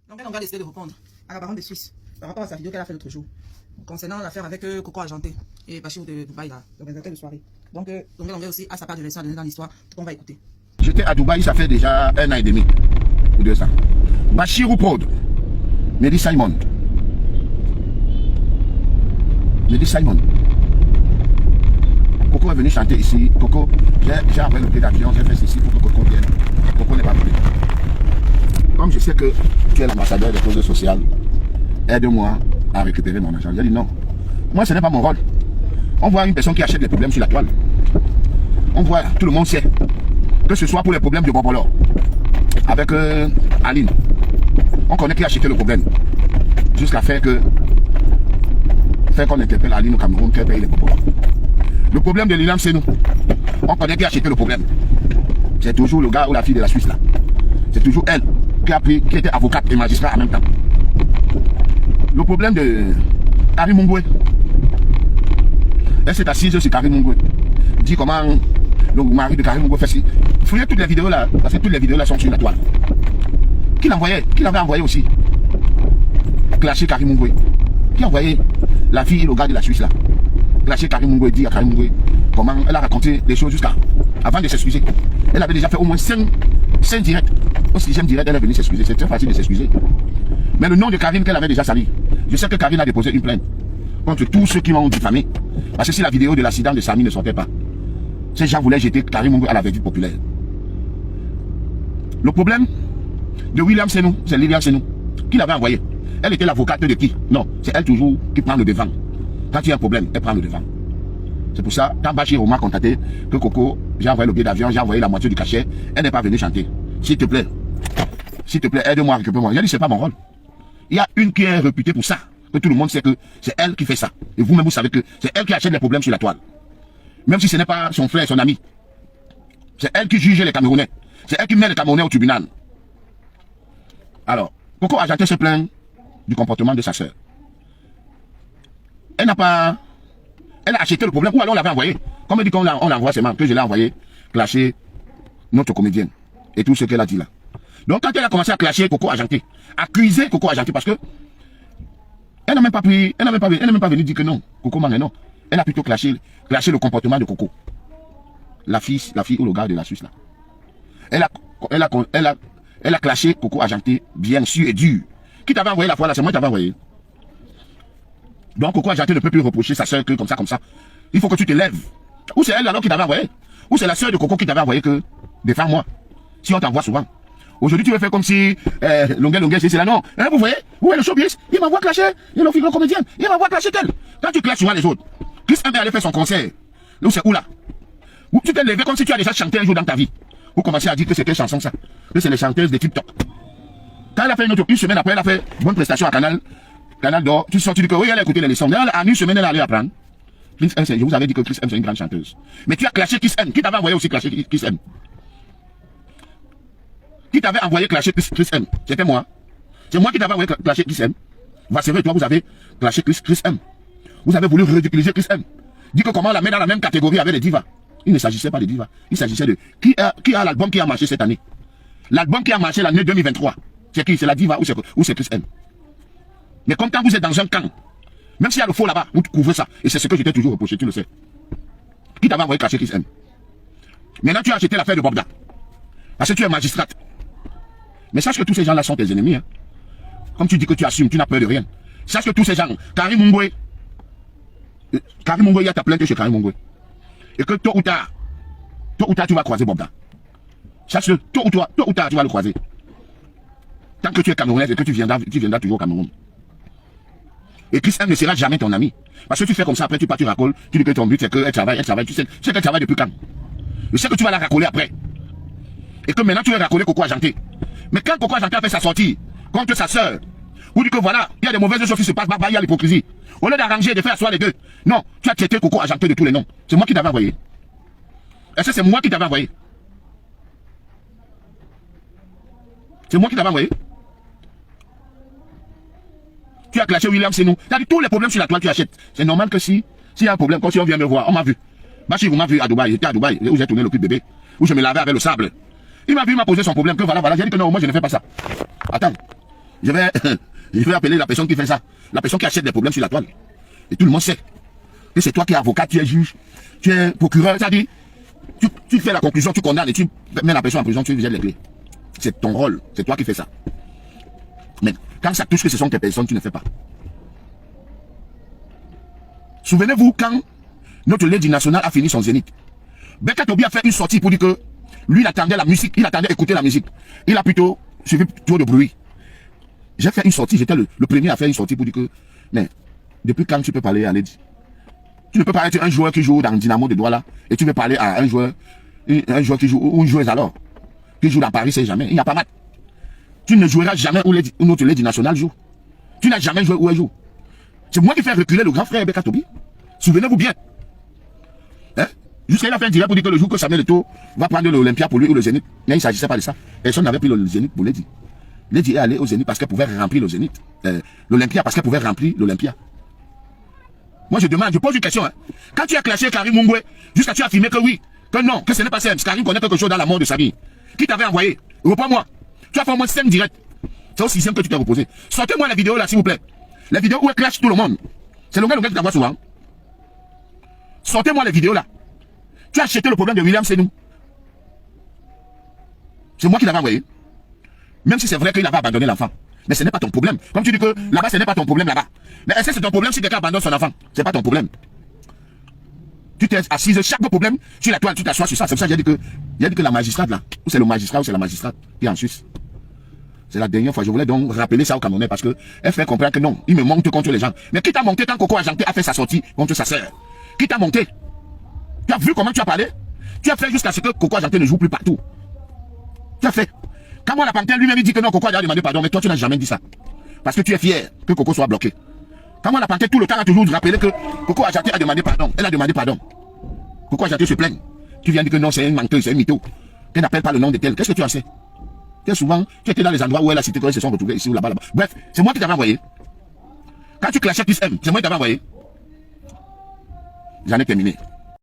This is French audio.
Donc elle va décider de répondre à la baronne de Suisse par rapport à sa vidéo qu'elle a fait l'autre jour concernant l'affaire avec Coco Argenté et Bachir de Dubaï, l'organisateur de soirée. Donc Longuet aussi a sa part de leçon à donner dans l'histoire qu'on va écouter. J'étais à Dubaï, ça fait déjà 1 an et demi ou 2 ans. Bachir ou Prod, Mehdi Simon. Mehdi Simon. Coco est venu chanter ici. Coco, j'ai envoyé le billet d'avion, j'ai fait ceci pour que Coco vienne. Coco n'est pas venu. Comme je sais que tu es l'ambassadeur des causes sociales, aide-moi à récupérer mon argent. J'ai dit non. Moi, ce n'est pas mon rôle. On voit une personne qui achète des problèmes sur la toile. On voit, tout le monde sait, que ce soit pour les problèmes de Bobolo, avec Aline. On connaît qui a acheté le problème. Jusqu'à faire qu'on interpelle Aline au Cameroun, qu'elle paye les Bobolo. Le problème de Lilam, c'est nous. On connaît qui a acheté le problème. C'est toujours le gars ou la fille de la Suisse là. C'est toujours elle qui était avocate et magistrat en même temps. Le problème de Karim Mungwe. Elle s'est assise sur Karim Mungwe. Dit comment le mari de Karim Mungwe fait ci. Fouillez toutes les vidéos là, parce que toutes les vidéos là sont sur la toile. Qui l'envoyait? Qui l'avait envoyé aussi? Clasher Karim Mungwe. Qui a envoyé la fille et le gars de la Suisse là? Clasher Karim Mungwe, dit à Karim Mungwe comment elle a raconté les choses jusqu'à avant de s'excuser. Elle avait déjà fait au moins 5 directs. Au 6e direct, elle est venue s'excuser. C'est très facile de s'excuser. Mais le nom de Karine qu'elle avait déjà sali. Je sais que Karine a déposé une plainte contre tous ceux qui m'ont diffamé. Parce que si la vidéo de l'accident de Sami ne sortait pas, ces gens voulaient jeter Karim Mungwe à la verdict populaire. Le problème de William Senou, c'est Lilian Senou. Qui l'avait envoyé? Elle était l'avocate de qui? Non, c'est elle toujours qui prend le devant. Quand il y a un problème, elle prend le devant. C'est pour ça, quand Bachir m'a contacté, que Coco, j'ai envoyé le billet d'avion, j'ai envoyé la moitié du cachet, elle n'est pas venue chanter. S'il te plaît, aide-moi, récupère-moi. J'ai dit, c'est pas mon rôle. Il y a une qui est réputée pour ça, que tout le monde sait que c'est elle qui fait ça. Et vous-même, vous savez que c'est elle qui achète les problèmes sur la toile. Même si ce n'est pas son frère, son ami. C'est elle qui juge les Camerounais. C'est elle qui met les Camerounais au tribunal. Alors, Coco Argenté se plaint du comportement de sa sœur. Elle a acheté le problème, ou alors on l'avait envoyé. Comme elle dit qu'on l'envoie seulement, que je l'ai envoyé clasher notre comédienne. Et tout ce qu'elle a dit là. Donc quand elle a commencé à clasher Coco Argenté, accuser Coco Argenté, parce que elle n'a même pas venu dire que non, Coco Mangé non. Elle a plutôt clashé le comportement de Coco. La fille ou le gars de la Suisse là. Elle a clashé Coco Argenté, bien sûr et dur. Qui t'avait envoyé la fois là, c'est moi qui t'avais envoyé. Donc Coco Argenté ne peut plus reprocher sa soeur que comme ça. Il faut que tu te lèves. Ou c'est elle alors qui t'avait envoyé. Ou c'est la soeur de Coco qui t'avait envoyé que défends-moi. Si on t'envoie souvent. Aujourd'hui tu veux faire comme si Longuet c'est là. Non. Hein, vous voyez? Où est le showbiz? Il m'envoie clasher. Il est le comédien. Il m'envoie clasher tel. Quand tu clashes souvent les autres. Chris M allait faire son concert. Où c'est où là? Où tu t'es levé comme si tu as déjà chanté un jour dans ta vie. Vous commencez à dire que c'est quelle chanson ça? Que c'est les chanteuses de TikTok. Quand elle a fait une semaine après, elle a fait bonne prestation à Canal d'Or. Tu dis que oui, elle a écouté les leçons. En une semaine, elle a allé apprendre. Chris M, je vous avais dit que Chris M, c'est une grande chanteuse. Mais tu as clashé Chris M. Qui t'avait envoyé aussi clasher Chris M? Qui t'avait envoyé clasher Chris M? C'était moi. C'est moi qui t'avais envoyé clasher Chris M. Vasséré et toi, vous avez clashé Chris M. Vous avez voulu ridiculiser Chris M. Dis que comment on la met dans la même catégorie avec les divas. Il ne s'agissait pas de divas. Il s'agissait de qui a l'album qui a marché cette année. L'album qui a marché l'année 2023. C'est qui? C'est la diva ou c'est Chris M? Mais comme quand vous êtes dans un camp, même s'il y a le faux là-bas, vous couvrez ça. Et c'est ce que je t'ai toujours reproché, tu le sais. Qui t'avait envoyé clasher Chris M? Maintenant tu as acheté l'affaire de Bobda. Parce que tu es magistrate. Mais sache que tous ces gens-là sont tes ennemis. Hein. Comme tu dis que tu assumes, tu n'as peur de rien. Sache que tous ces gens, Karim Mungwe, il y a ta plainte chez Karim Mungwe. Et que tôt ou tard, tu vas croiser Bobda. Sache que tôt ou tard, tu vas le croiser. Tant que tu es Camerounais et que tu viendras toujours au Cameroun. Et Chris M ne sera jamais ton ami. Parce que tu fais comme ça, après tu pars, tu racoles, tu dis que ton but c'est qu'elle travaille, tu sais qu'elle travaille depuis quand? Je sais que tu vas la racoler après. Et que maintenant tu vas racoler Coco Argenté. Mais quand Coco Argenté a fait sa sortie contre sa soeur, vous dites que voilà, il y a des mauvaises choses qui se passent, il y a l'hypocrisie. Au lieu d'arranger et de faire asseoir les deux, non, tu as traité Coco Argenté de tous les noms. C'est moi qui t'avais envoyé. Est-ce que c'est moi qui t'avais envoyé? C'est moi qui t'avais envoyé. Tu as clashé William Senou. C'est-à-dire tous les problèmes sur la toile tu achètes. C'est normal que s'il y a un problème, quand si on vient me voir, on m'a vu. Bachir, vous m'avez vu à Dubaï, j'étais à Dubaï, où j'ai tourné le cul bébé, où je me lavais avec le sable. Il m'a vu, il m'a posé son problème, que voilà, j'ai dit que non, moi je ne fais pas ça. Attends. je vais appeler la personne qui fait ça. La personne qui achète des problèmes sur la toile. Et tout le monde sait que c'est toi qui es avocat, tu es juge, tu es procureur. C'est-à-dire, tu fais la conclusion, tu condamnes et tu mets la personne en prison, tu lui jettes les clés. C'est ton rôle, c'est toi qui fais ça. Mais quand ça touche que ce sont tes personnes, tu ne fais pas. Souvenez-vous quand notre Lady nationale a fini son zénith. Beka Tobi a fait une sortie pour dire que lui, il attendait la musique, il attendait écouter la musique. Il a plutôt suivi trop de bruit. J'ai fait une sortie, j'étais le premier à faire une sortie pour dire que, mais depuis quand tu peux parler à Lady? Tu ne peux pas être un joueur qui joue dans Dynamo de Douala et tu veux parler à un joueur qui joue, ou une joueuse alors, qui joue dans Paris Saint-Germain. Il n'y a pas mal. Tu ne joueras jamais où notre Lady nationale joue. Tu n'as jamais joué où elle joue. C'est moi qui fais reculer le grand frère Beka Tobi. Souvenez-vous bien. Hein? Jusqu'à il a fait un direct pour dire que le jour que Samuel Eto'o va prendre l'Olympia pour lui ou le Zénith, mais il ne s'agissait pas de ça. Personne n'avait pris le Zénith pour Lady. Lady est allée au Zénith parce qu'elle pouvait remplir le Zénith. L'Olympia parce qu'elle pouvait remplir l'Olympia. Moi je demande, je pose une question. Hein. Quand tu as clashé Karim Mungwe, jusqu'à tu as affirmé que oui, que non, que ce n'est pas Sems, Karim connaît quelque chose dans la mort de Samy. Qui t'avait envoyé? Reprends-moi. Tu as fait au moins 5 directs. C'est au 6e que tu t'es reposé. Sortez-moi la vidéo là, s'il vous plaît. La vidéo où elle clash tout le monde. C'est le gars qui t'envoie souvent. Sortez-moi les vidéos là. Tu as acheté le problème de William Senou. C'est moi qui l'avais envoyé. Même si c'est vrai qu'il avait abandonné l'enfant. Mais ce n'est pas ton problème. Comme tu dis que là-bas, ce n'est pas ton problème là-bas. Mais est-ce que c'est ton problème si quelqu'un abandonne son enfant? C'est pas ton problème. Tu t'es assise chaque problème sur la toile, tu t'assois sur ça. C'est pour ça que j'ai dit que la magistrate là, ou c'est le magistrat ou c'est la magistrate qui est en Suisse. C'est la dernière fois. Je voulais donc rappeler ça au Camerounais parce que elle fait comprendre que non, il me monte contre les gens. Mais qui t'a monté quand Coco Ajanté a fait sa sortie contre sa sœur? Qui t'a monté? Tu as vu comment tu as parlé? Tu as fait jusqu'à ce que Coco Ajanté ne joue plus partout. Tu as fait. Quand moi la panthère lui-même dit que non, Coco a demandé pardon, mais toi tu n'as jamais dit ça. Parce que tu es fier que Coco soit bloqué. Quand moi la panthère tout le temps a toujours rappelé que Coco Ajanté a demandé pardon. Elle a demandé pardon. Coco Ajanté se plaigne. Tu viens dire que non, c'est un menteur, c'est un mytho. Qu'elle n'appelle pas le nom de tel. Qu'est-ce que tu en sais? Souvent, tu étais dans les endroits où elle a cité qu'ils se sont retrouvés ici ou là-bas, là-bas. Bref, c'est moi qui t'avais envoyé. Quand tu clashais plus M, c'est moi qui t'avais envoyé. J'en ai terminé.